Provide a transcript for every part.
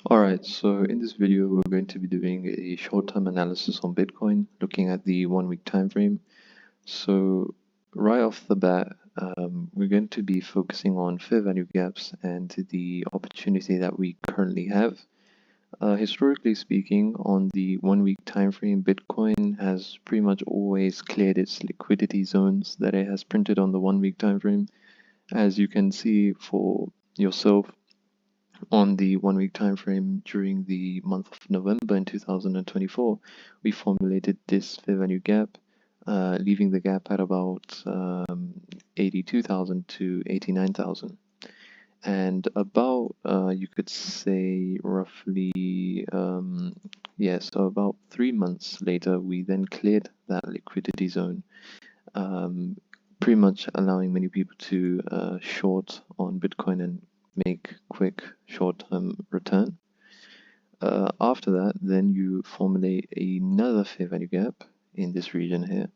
Alright, so in this video we're going to be doing a short-term analysis on Bitcoin, looking at the 1 week time frame. So right off the bat, we're going to be focusing on fair value gaps and the opportunity that we currently have. Historically speaking, on the 1 week time frame, Bitcoin has pretty much always cleared its liquidity zones that it has printed on the 1 week time frame. As you can see for yourself, on the 1 week time frame during the month of November in 2024, we formulated this fair value gap, leaving the gap at about 82,000 to 89,000. And about, you could say roughly, so about 3 months later, we then cleared that liquidity zone, pretty much allowing many people to short on Bitcoin and make quick short-term return. After that, then you formulate another fair value gap in this region here,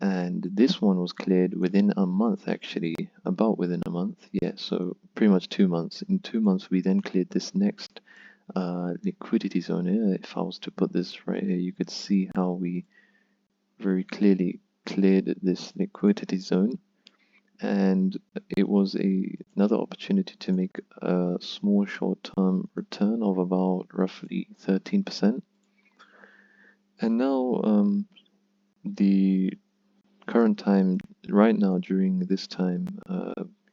and this one was cleared within a month, actually, about within a month. Yeah, so pretty much 2 months. In 2 months, we then cleared this next liquidity zone here. If I was to put this right here, you could see how we very clearly cleared this liquidity zone, and it was another opportunity to make a small short-term return of about roughly 13%. And now the current time, right now during this time,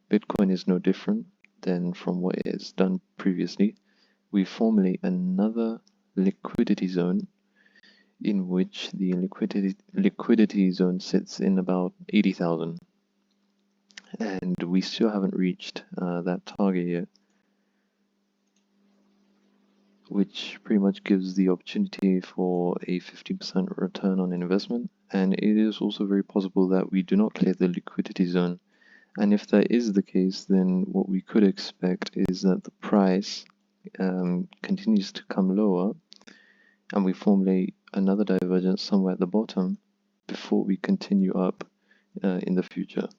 Bitcoin is no different than from what it has done previously. We formulate another liquidity zone in which the liquidity zone sits in about 80,000. And we still haven't reached that target yet, which pretty much gives the opportunity for a 50% return on investment. And it is also very possible that we do not clear the liquidity zone. And if that is the case, then what we could expect is that the price continues to come lower, and we formulate another divergence somewhere at the bottom before we continue up in the future.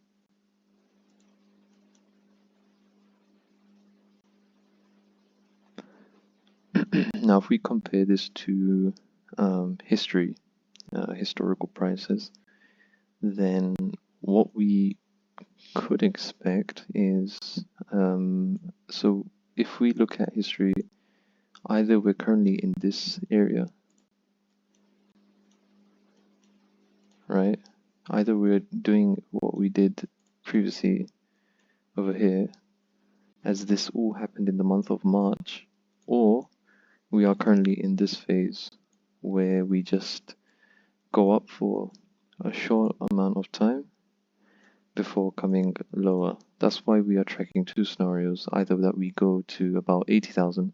Now, if we compare this to historical prices, then what we could expect is, so if we look at history, either we're currently in this area, right? Either we're doing what we did previously over here, as this all happened in the month of March, or we are currently in this phase where we just go up for a short amount of time before coming lower. That's why we are tracking two scenarios, either that we go to about 80,000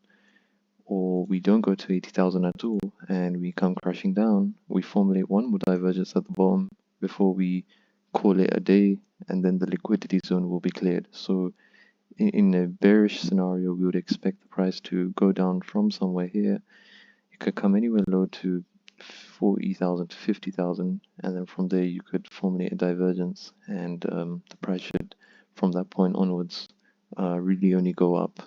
or we don't go to 80,000 at all and we come crashing down. We formulate one more divergence at the bottom before we call it a day, and then the liquidity zone will be cleared. So in a bearish scenario, we would expect the price to go down from somewhere here. It could come anywhere low to 40,000 to 50,000, and then from there you could formulate a divergence, and the price should, from that point onwards, really only go up